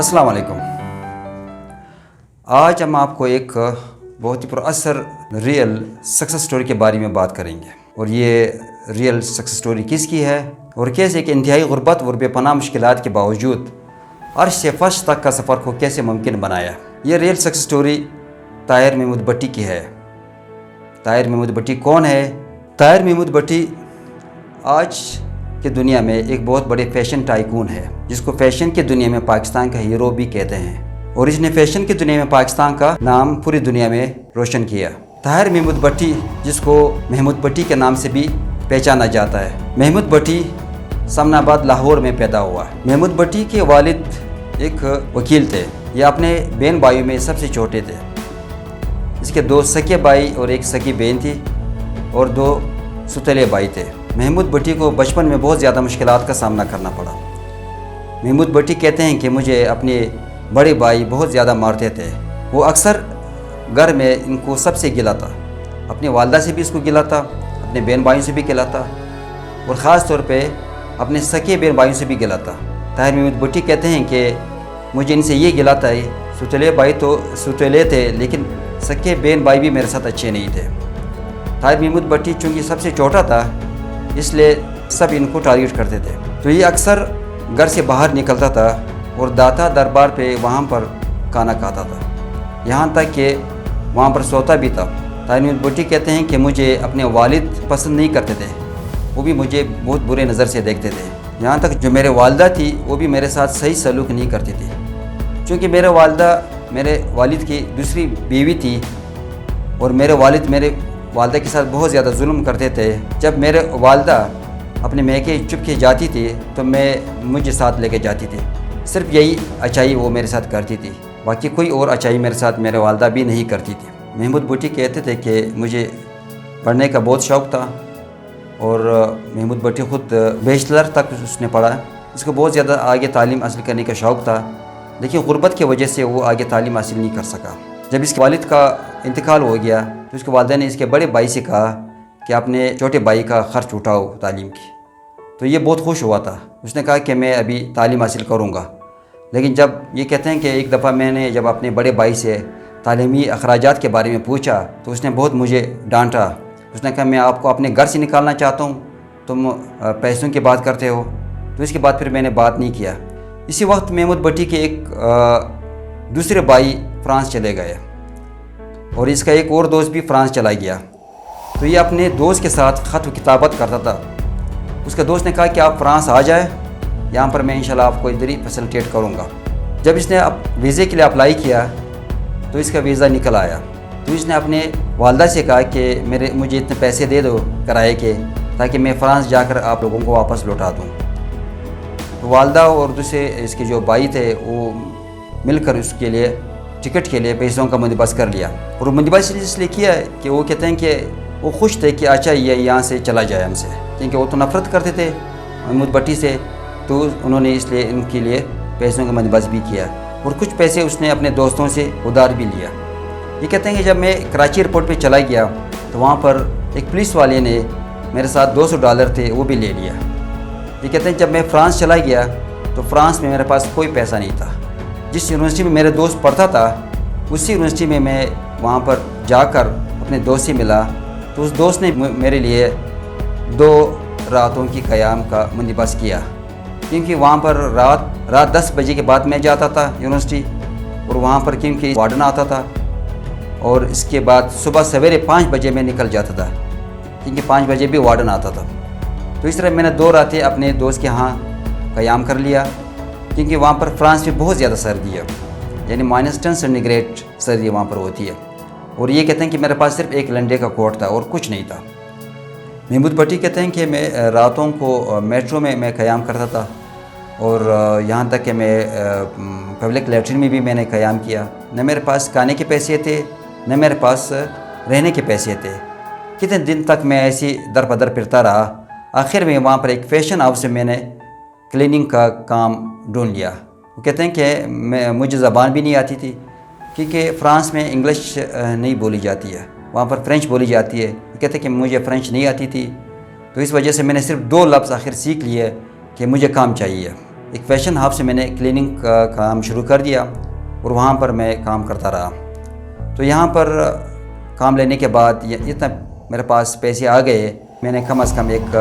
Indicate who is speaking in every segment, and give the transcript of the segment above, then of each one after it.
Speaker 1: अस्सलाम वालेकुम। आज हम आपको एक बहुत ही पुरअसर रियल सक्सेस स्टोरी के बारे में बात करेंगे, और ये रियल सक्सेस स्टोरी किसकी है और कैसे एक इंतहाई गुर्बत और बेपनाह मुश्किलात के बावजूद अर्श से फर्श तक का सफ़र को कैसे मुमकिन बनाया। ये real success story Tahir Mahmood Bhatti की है। ताहिर महमूद भट्टी कौन है? ताहिर महमूद भट्टी आज की दुनिया में एक बहुत बड़े फ़ैशन टाइकून है, जिसको फ़ैशन की दुनिया में पाकिस्तान का हीरो भी कहते हैं, और इसने फ़ैशन की दुनिया में पाकिस्तान का नाम पूरी दुनिया में रोशन किया। ताहिर महमूद भट्टी, जिसको महमूद भट्टी के नाम से भी पहचाना जाता है। महमूद भट्टी समनाबाद लाहौर में पैदा हुआ। महमूद भट्टी के वालिद एक वकील थे। ये अपने बहन भाइयों में सबसे छोटे थे। इसके 2 सगे भाई और 1 सगी बहन थी, और 2 सुतले भाई थे। महमूद भट्टी को बचपन में बहुत ज़्यादा मुश्किलात का सामना करना पड़ा। महमूद भट्टी कहते हैं कि मुझे अपने बड़े भाई बहुत ज़्यादा मारते थे। वो अक्सर घर में इनको सबसे गिला था, अपनी वालदा से भी इसको गिला था, अपने बहन भाइयों से भी गिला था, और ख़ास तौर पे अपने सगे बहन भाइयों से भी गिला था। ताहिर महमूद भट्टी कहते हैं कि मुझे इनसे ये गिला था, सुतले भाई तो सुतले थे, लेकिन सगे बहन भाई भी मेरे साथ अच्छे नहीं थे। ताहिर महमूद भट्टी चूँकि सबसे छोटा था, इसलिए सब इनको टारगेट करते थे। तो ये अक्सर घर से बाहर निकलता था और दाता दरबार पे वहाँ पर खाना खाता था, यहाँ तक कि वहाँ पर सोता भी था। ताहिर महमूद भट्टी कहते हैं कि मुझे अपने वालिद पसंद नहीं करते थे, वो भी मुझे बहुत बुरे नज़र से देखते थे। यहाँ तक जो मेरे वालदा थी वो भी मेरे साथ सही सलूक नहीं करती थी, क्योंकि मेरे वालदा मेरे वालिद की दूसरी बीवी थी, और मेरे वालिद मेरे वालदा के साथ बहुत ज़्यादा जुल्म करते थे। जब मेरे वालदा अपने मैके चुपके जाती थी तो मैं मुझे साथ लेके जाती थी। सिर्फ यही अच्छाई वो मेरे साथ करती थी, बाकी कोई और अच्छाई मेरे साथ मेरे वालदा भी नहीं करती थी। महमूद भट्टी कहते थे कि मुझे पढ़ने का बहुत शौक़ था, और महमूद भट्टी ख़ुद बैचलर तक उसने पढ़ा। उसको बहुत ज़्यादा आगे तालीम हासिल करने का शौक़ था, लेकिन गुर्बत की वजह से वो आगे तालीम हासिल नहीं कर सका। जब इसके वालिद का इंतकाल हो गया तो उसके वालिदा ने इसके बड़े भाई से कहा कि अपने छोटे भाई का ख़र्च उठाओ तालीम की। तो ये बहुत खुश हुआ था। उसने कहा कि मैं अभी तालीम हासिल करूँगा। लेकिन जब ये कहते हैं कि एक दफ़ा मैंने जब अपने बड़े भाई से तालीमी अखराजात के बारे में पूछा तो उसने बहुत मुझे डांटा। उसने कहा मैं आपको अपने घर से निकालना चाहता हूँ, तुम पैसों की बात करते हो। तो इसके बाद फिर मैंने बात नहीं किया। इसी वक्त महमूद भट्टी के एक दूसरे भाई फ्रांस चले गए, और इसका एक और दोस्त भी फ्रांस चला गया। तो ये अपने दोस्त के साथ ख़त व किताबत करता था। उसके दोस्त ने कहा कि आप फ्रांस आ जाए, यहाँ पर मैं इंशाल्लाह आपको इधर ही फैसिलिटेट करूँगा। जब इसने वीज़े के लिए अप्लाई किया तो इसका वीज़ा निकल आया। तो इसने अपने वालदा से कहा कि मुझे इतने पैसे दे दो किराए के, ताकि मैं फ़्रांस जाकर आप लोगों को वापस लौटा दूँ। तो वालदा और दूसरे इसके जो भाई थे वो मिलकर उसके लिए टिकट के लिए पैसों का बंदोबस्त कर लिया। और बंदोबस्त इसलिए किया है कि वो कहते हैं कि वो खुश थे कि अच्छा ये यहाँ से चला जाए हमसे, क्योंकि वो तो नफ़रत करते थे महमूद भट्टी से। तो उन्होंने इसलिए इनके लिए पैसों का बंदोबस्त भी किया, और कुछ पैसे उसने अपने दोस्तों से उधार भी लिया। ये कहते हैं कि जब मैं कराची एयरपोर्ट पे चला गया तो वहाँ पर एक पुलिस वाले ने मेरे साथ $200 थे वो भी ले लिया। ये कहते हैं जब मैं फ़्रांस चला गया तो फ़्रांस में मेरे पास कोई पैसा नहीं था। जिस यूनिवर्सिटी में मेरे दोस्त पढ़ता था उसी यूनिवर्सिटी में मैं वहाँ पर जाकर अपने दोस्त से मिला। तो उस दोस्त ने मेरे लिए 2 रातों की क़याम का बंदोबस्त किया, क्योंकि वहाँ पर रात 10 बजे के बाद मैं जाता था यूनिवर्सिटी, और वहाँ पर क्योंकि वार्डन आता था, और इसके बाद सुबह सवेरे 5 बजे मैं निकल जाता था, क्योंकि 5 बजे भी वार्डन आता था। तो इस तरह मैंने 2 रातें अपने दोस्त के यहाँ क़याम कर लिया, क्योंकि वहाँ पर फ्रांस में बहुत ज़्यादा सर्दी है, यानी -10 सेंटीग्रेड सर्दी वहाँ पर होती है। और ये कहते हैं कि मेरे पास सिर्फ एक लंडे का कोट था और कुछ नहीं था। महमूद भट्टी कहते हैं कि मैं रातों को मेट्रो में मैं क़याम करता था, और यहाँ तक कि मैं पब्लिक लैट्रिन में भी मैंने क़याम किया। न मेरे पास खाने के पैसे थे, न मेरे पास रहने के पैसे थे। कितने दिन तक मैं ऐसी दर बदर फिरता रहा। आखिर में वहाँ पर एक फ़ैशन हाउस से मैंने क्लीनिंग का काम ढूंढ लिया। वो कहते हैं कि मुझे ज़बान भी नहीं आती थी, क्योंकि फ़्रांस में इंग्लिश नहीं बोली जाती है, वहाँ पर फ़्रेंच बोली जाती है। वो कहते हैं कि मुझे फ़्रेंच नहीं आती थी, तो इस वजह से मैंने सिर्फ 2 लफ्ज़ आखिर सीख लिए कि मुझे काम चाहिए। ایک فیشن ہاؤس سے میں نے کلیننگ کا کام شروع کر دیا اور وہاں پر میں کام کرتا رہا. تو یہاں پر کام لینے کے بعد اتنا میرے پاس پیسے آ گئے, میں نے کم از کم ایک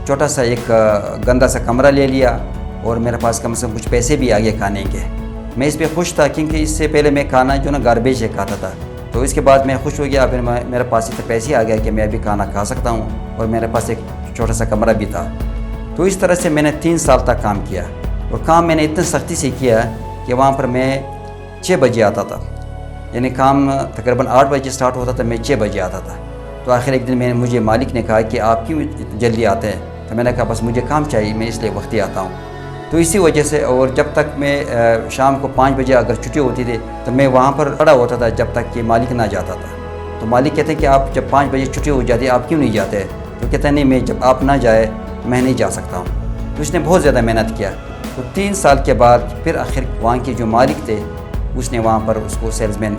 Speaker 1: چھوٹا سا ایک گندا سا کمرہ لے لیا اور میرے پاس کم سے کم کچھ پیسے بھی آ گئے کھانے کے. میں اس پہ خوش تھا کیونکہ اس سے پہلے میں کھانا جو نا گاربیج سے کھاتا تھا. تو اس کے بعد میں خوش ہو گیا, پھر میرے پاس اتنے پیسے آ گئے کہ میں ابھی کھانا کھا سکتا ہوں اور میرے پاس ایک چھوٹا سا کمرہ بھی تھا. تو اس طرح سے میں نے 3 سال تک کام کیا اور کام میں نے اتنی سختی سے کیا کہ وہاں پر میں 6 بجے آتا تھا, یعنی کام تقریباً 8 بجے سٹارٹ ہوتا تھا, میں 6 بجے آتا تھا. تو آخر ایک دن مجھے مالک نے کہا کہ آپ کیوں جلدی آتے ہیں؟ تو میں نے کہا بس مجھے کام چاہیے, میں اس لیے وقتی آتا ہوں. تو اسی وجہ سے, اور جب تک میں شام کو 5 بجے اگر چھٹی ہوتی تھی تو میں وہاں پر کھڑا ہوتا تھا جب تک کہ مالک نہ جاتا تھا. تو مالک کہتے ہیں کہ آپ جب 5 بجے چھٹی ہو جاتی ہے آپ کیوں نہیں جاتے؟ تو کہتے ہیں نہیں, میں جب آپ نہ جائے میں نہیں جا سکتا ہوں. تو اس نے بہت زیادہ محنت کیا. تو 3 سال کے بعد پھر آخر وہاں کے جو مالک تھے اس نے وہاں پر اس کو سیلز مین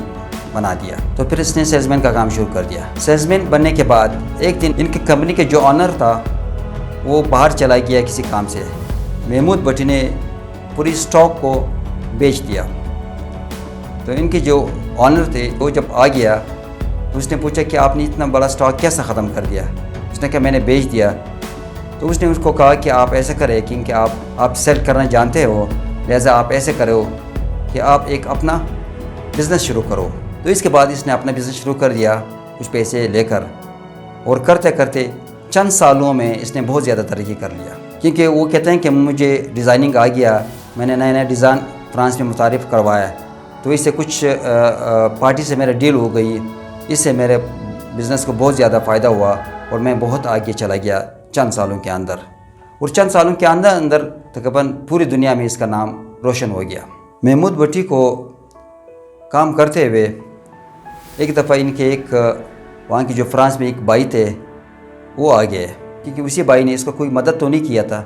Speaker 1: بنا دیا. تو پھر اس نے سیلز مین کا کام شروع کر دیا. سیلز مین بننے کے بعد ایک دن ان کی کمپنی کے جو آنر تھا وہ باہر چلا گیا کسی کام سے. محمود بھٹی نے پوری اسٹاک کو بیچ دیا. تو ان کے جو آنر تھے وہ جب آ گیا تو اس نے پوچھا کہ آپ نے اتنا بڑا اسٹاک کیسا ختم کر دیا؟ اس نے کہا میں نے بیچ دیا. تو اس نے اس کو کہا کہ آپ ایسے کریں کیونکہ آپ سیل کرنا جانتے ہو, لہٰذا آپ ایسے کرو کہ آپ ایک اپنا بزنس شروع کرو. تو اس کے بعد اس نے اپنا بزنس شروع کر دیا کچھ پیسے لے کر, اور کرتے کرتے چند سالوں میں اس نے بہت زیادہ ترقی کر لیا. کیونکہ وہ کہتے ہیں کہ مجھے ڈیزائننگ آ گیا, میں نے نئے ڈیزائن فرانس میں متعارف کروایا. تو اس سے کچھ پارٹی سے میرا ڈیل ہو گئی, اس سے میرے بزنس کو بہت زیادہ فائدہ ہوا اور میں بہت آگے چلا گیا چند سالوں کے اندر. اور چند سالوں کے اندر تقریباً پوری دنیا میں اس کا نام روشن ہو گیا. محمود بھٹی کو کام کرتے ہوئے ایک دفعہ ان کے ایک وہاں کی جو فرانس میں ایک بھائی تھے وہ آ گئے, کیونکہ اسی بھائی نے اس کو کوئی مدد تو نہیں کیا تھا,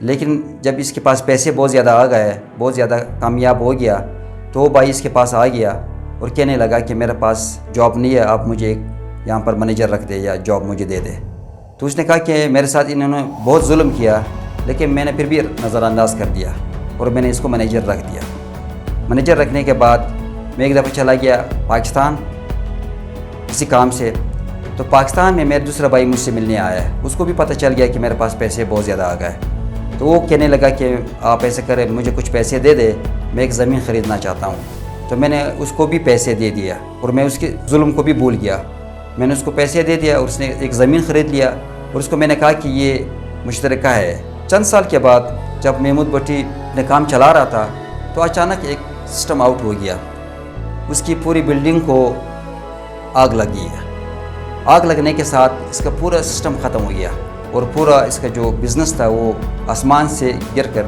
Speaker 1: لیکن جب اس کے پاس پیسے بہت زیادہ آ گئے, بہت زیادہ کامیاب ہو گیا, تو وہ بھائی اس کے پاس آ گیا اور کہنے لگا کہ میرے پاس جاب نہیں ہے, آپ مجھے یہاں پر منیجر رکھ دے یا جاب مجھے دے دے. تو اس نے کہا کہ میرے ساتھ انہوں نے بہت ظلم کیا, لیکن میں نے پھر بھی نظر انداز کر دیا اور میں نے اس کو منیجر رکھ دیا. منیجر رکھنے کے بعد میں ایک دفعہ چلا گیا پاکستان کسی کام سے. تو پاکستان میں میرا دوسرا بھائی مجھ سے ملنے آیا ہے, اس کو بھی پتہ چل گیا کہ میرے پاس پیسے بہت زیادہ آ گئے. تو وہ کہنے لگا کہ آپ ایسے کریں, مجھے کچھ پیسے دے دے, میں ایک زمین خریدنا چاہتا ہوں. تو میں نے اس کو بھی پیسے دے دیا اور میں اس کے ظلم کو بھی بھول گیا. میں نے اس کو پیسے دے دیا اور اس نے ایک زمین خرید لیا, اور اس کو میں نے کہا کہ یہ مشترکہ ہے. چند سال کے بعد جب محمود بھٹی نے کام چلا رہا تھا تو اچانک ایک سسٹم آؤٹ ہو گیا, اس کی پوری بلڈنگ کو آگ لگ گئی ہے. آگ لگنے کے ساتھ اس کا پورا سسٹم ختم ہو گیا اور پورا اس کا جو بزنس تھا وہ آسمان سے گر کر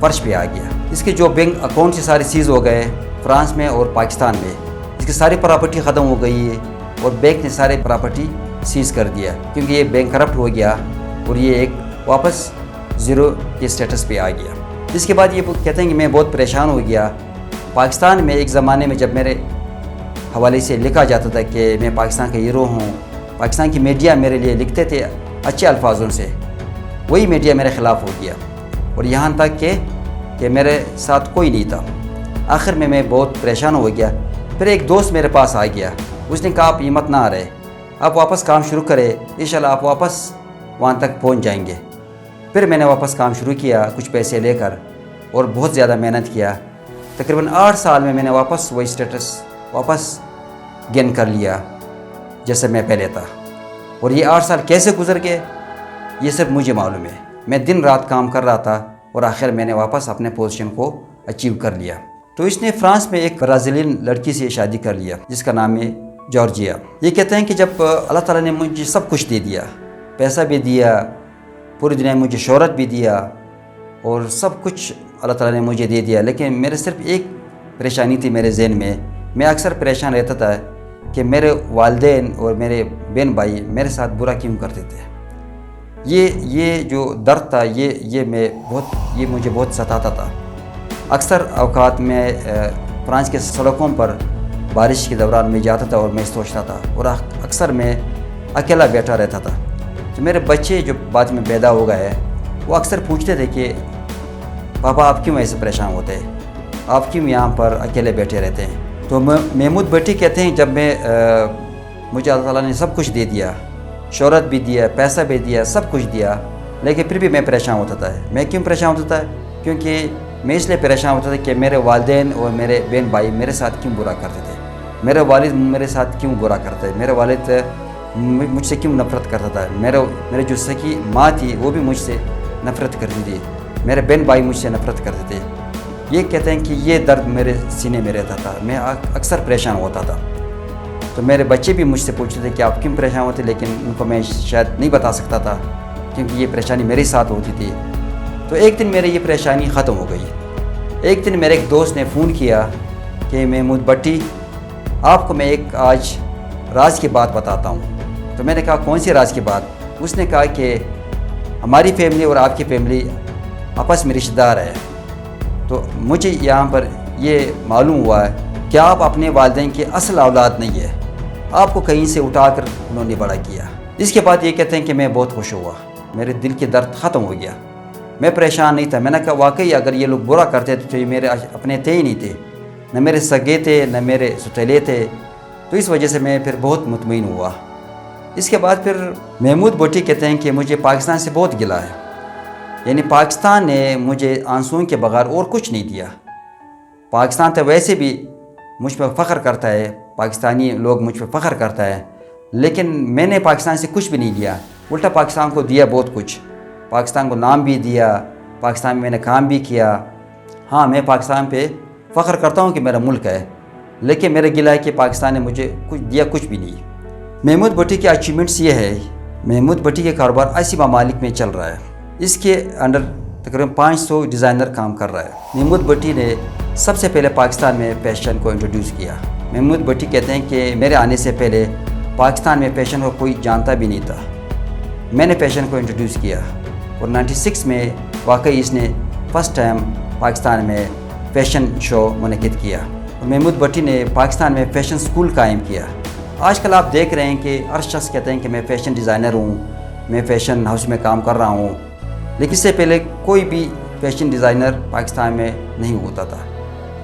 Speaker 1: فرش پہ آ گیا. اس کے جو بینک اکاؤنٹ سے سارے سیز ہو گئے فرانس میں اور پاکستان میں. اس کی ساری پراپرٹی ختم ہو گئی ہے اور بینک نے سارے پراپرٹی سیز کر دیا, کیونکہ یہ بینک کرپٹ ہو گیا اور یہ ایک واپس زیرو کے سٹیٹس پہ آ گیا. اس کے بعد یہ کہتے ہیں کہ میں بہت پریشان ہو گیا. پاکستان میں ایک زمانے میں جب میرے حوالے سے لکھا جاتا تھا کہ میں پاکستان کا ہیرو ہوں, پاکستان کی میڈیا میرے لیے لکھتے تھے اچھے الفاظوں سے, وہی میڈیا میرے خلاف ہو گیا اور یہاں تک کہ میرے ساتھ کوئی نہیں تھا. آخر میں بہت پریشان ہو گیا. پھر ایک دوست میرے پاس آ گیا, اس نے کہا آپ ہمت نہ آ رہے, آپ واپس کام شروع کرے, انشاءاللہ آپ واپس وہاں تک پہنچ جائیں گے. پھر میں نے واپس کام شروع کیا کچھ پیسے لے کر اور بہت زیادہ محنت کیا. تقریباً 8 سال میں نے واپس وہی سٹیٹس واپس گین کر لیا جیسے میں پہلے تھا. اور یہ 8 سال کیسے گزر گئے یہ سب مجھے معلوم ہے. میں دن رات کام کر رہا تھا اور آخر میں نے واپس اپنے پوزیشن کو اچیو کر لیا. تو اس نے فرانس میں ایک برازیلین لڑکی سے شادی کر لیا جس کا نام ہے جارجیا. یہ کہتے ہیں کہ جب اللہ تعالیٰ نے مجھے سب کچھ دے دیا, پیسہ بھی دیا, پوری دنیا میں مجھے شہرت بھی دیا اور سب کچھ اللہ تعالیٰ نے مجھے دے دیا, لیکن میرے صرف ایک پریشانی تھی میرے ذہن میں. میں اکثر پریشان رہتا تھا کہ میرے والدین اور میرے بہن بھائی میرے ساتھ برا کیوں کرتے تھے. یہ جو درد تھا یہ مجھے بہت ستاتا تھا. اکثر اوقات میں فرانس کے سڑکوں پر بارش کے دوران میں جاتا تھا اور میں سوچتا تھا, اور اکثر میں اکیلا بیٹھا رہتا تھا. تو میرے بچے جو بعد میں پیدا ہو گئے وہ اکثر پوچھتے تھے کہ पापा आप क्यों ऐसे परेशान होते हैं, आप क्यों यहाँ पर अकेले बैठे रहते हैं। तो महमूद भट्टी कहते हैं जब मुझे अल्लाह ताला ने सब कुछ दे दिया, शोहरत भी दिया, पैसा भी दिया, सब कुछ दिया, लेकिन फिर भी मैं परेशान होता था। मैं क्यों परेशान होता था, क्योंकि मैं इसलिए परेशान होता था कि मेरे वालिदैन और मेरे बहन भाई मेरे साथ क्यों बुरा करते थे, मेरे वालिद मेरे साथ क्यों बुरा करते थे, मेरे वालिद मुझसे क्यों नफ़रत करता था, मेरे जो सकी माँ थी वो भी मुझसे नफ़रत करती थी, मेरे बहन भाई मुझसे नफ़रत करते थे। ये कहते हैं कि ये दर्द मेरे सीने में रहता था, मैं अक्सर परेशान होता था। तो मेरे बच्चे भी मुझसे पूछते थे कि आप क्यों परेशान होते, लेकिन उनको मैं शायद नहीं बता सकता था क्योंकि ये परेशानी मेरे साथ होती थी। तो एक दिन मेरी ये परेशानी ख़त्म हो गई। एक दिन मेरे एक दोस्त ने फ़ोन किया कि महमूद भट्टी आपको मैं एक आज राज की बात बताता हूँ। तो मैंने कहा कौन सी राज की बात। उसने कहा कि हमारी फैमिली और आपकी फैमिली आपस में रिश्तेदार है। तो मुझे यहाँ पर ये मालूम हुआ है कि आप अपने वालिदैन की असल औलाद नहीं है, आपको कहीं से उठाकर उन्होंने बड़ा किया। इसके बाद ये कहते हैं कि मैं बहुत खुश हुआ, मेरे दिल के दर्द ख़त्म हो गया, मैं परेशान नहीं था। मैंने कहा वाकई अगर ये लोग बुरा करते थे तो ये मेरे अपने थे ही नहीं थे, न मेरे सगे थे न मेरे सुतेले थे। तो इस वजह से मैं फिर बहुत मुतमईन हुआ। इसके बाद फिर महमूद भट्टी कहते हैं कि मुझे पाकिस्तान से बहुत गिला है, यानी पाकिस्तान ने मुझे आंसुओं के बगैर और कुछ नहीं दिया। पाकिस्तान तो वैसे भी मुझ पर फ़ख्र करता है, पाकिस्तानी लोग मुझ पर फ़ख्र करता है, लेकिन मैंने पाकिस्तान से कुछ भी नहीं लिया, उल्टा पाकिस्तान को दिया बहुत कुछ। पाकिस्तान को नाम भी दिया, पाकिस्तान में मैंने काम भी किया। हाँ, मैं पाकिस्तान पे फ़ख्र करता हूँ कि मेरा मुल्क है, लेकिन मेरा गिला है कि पाकिस्तान ने मुझे कुछ दिया कुछ भी नहीं। महमूद भट्टी के अचीवमेंट्स ये है, महमूद भट्टी के कारोबार 80 ममालिक में चल रहा है, इसके अंडर तकरीबन 500 डिज़ाइनर काम कर रहा है। महमूद भट्टी ने सबसे पहले पाकिस्तान में फैशन को इंट्रोड्यूस किया। महमूद भट्टी कहते हैं कि मेरे आने से पहले पाकिस्तान में फैशन को कोई जानता भी नहीं था, मैंने फैशन को इंट्रोड्यूस किया। और 96 में वाकई इसने फ़र्स्ट टाइम पाकिस्तान में फ़ैशन शो मुनक़िद किया। और महमूद भट्टी ने पाकिस्तान में फ़ैशन स्कूल कायम किया। आजकल आप देख रहे हैं कि हर शख्स कहते हैं कि मैं फ़ैशन डिज़ाइनर हूँ, मैं फ़ैशन हाउस में काम कर रहा हूँ, लेकिन इससे पहले कोई भी फ़ैशन डिज़ाइनर पाकिस्तान में नहीं होता था।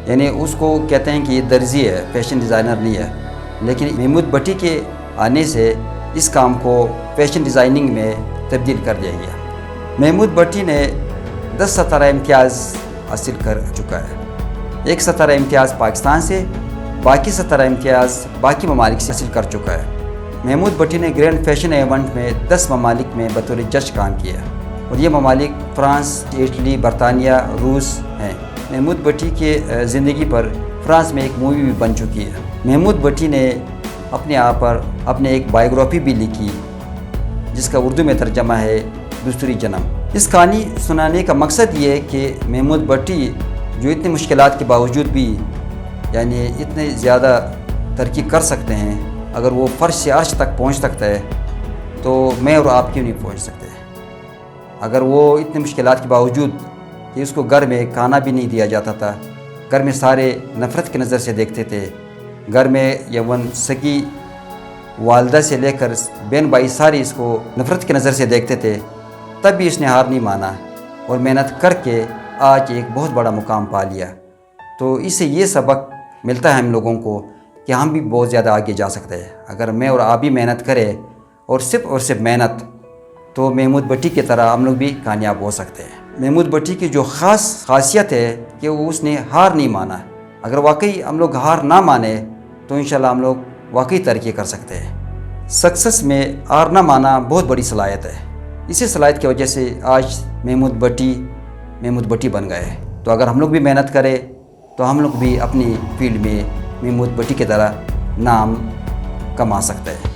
Speaker 1: यानी उसको कहते हैं कि ये दर्जी है, फ़ैशन डिज़ाइनर नहीं है। लेकिन महमूद भट्टी के आने से इस काम को फ़ैशन डिज़ाइनिंग में तब्दील कर दिया गया। महमूद भट्टी ने 10 सतारा इम्तियाज़ हासिल कर चुका है। एक सतारा इम्तियाज़ पाकिस्तान से, बाकी 17 इम्तियाज़ बाकी ममालिक से हासिल कर चुका है। महमूद भट्टी ने ग्रैंड फैशन इवेंट में 10 ममालिक में बतौर जज काम किया, और ये ममालिक फ्रांस, इटली, बरतानिया, रूस हैं। महमूद भट्टी के ज़िंदगी पर फ्रांस में एक मूवी भी बन चुकी है। महमूद भट्टी ने अपने आप पर अपने एक बायोग्राफी भी लिखी जिसका उर्दू में तर्जमा है दूसरी जन्म। इस कहानी सुनाने का मकसद ये है कि महमूद भट्टी जो इतनी मुश्किलात के बावजूद भी यानी इतने ज़्यादा तरक्की कर सकते हैं, अगर वो फ़र्श से अर्श तक पहुंच सकता है तो मैं और आप क्यों नहीं पहुंच सकते। अगर वो इतनी मुश्किलात के बावजूद कि उसको घर में खाना भी नहीं दिया जाता था, घर में सारे नफ़रत की नज़र से देखते थे, घर में यवन सगी वालदा से लेकर बहन भाई सारे इसको नफ़रत की नज़र से देखते थे, तब भी इसने हार नहीं माना और मेहनत करके आज एक बहुत बड़ा मुकाम पा लिया। तो इससे ये सबक मिलता है हम लोगों को कि हम भी बहुत ज़्यादा आगे जा सकते हैं। अगर मैं और आप भी मेहनत करें और सिर्फ मेहनत, तो महमूद भट्टी की तरह हम लोग भी कामयाब हो सकते हैं। महमूद भट्टी की जो खासियत है कि वो उसने हार नहीं माना। अगर वाकई हम लोग हार ना माने तो इंशाल्लाह हम लोग वाकई तरक्की कर सकते हैं। सक्सेस में हार ना माना बहुत बड़ी सलाहियत है। इसी सलाहियत की वजह से आज महमूद भट्टी बन गए। तो अगर हम लोग भी मेहनत करें तो हम लोग भी अपनी फील्ड में महमूद भट्टी की तरह नाम कमा सकते हैं।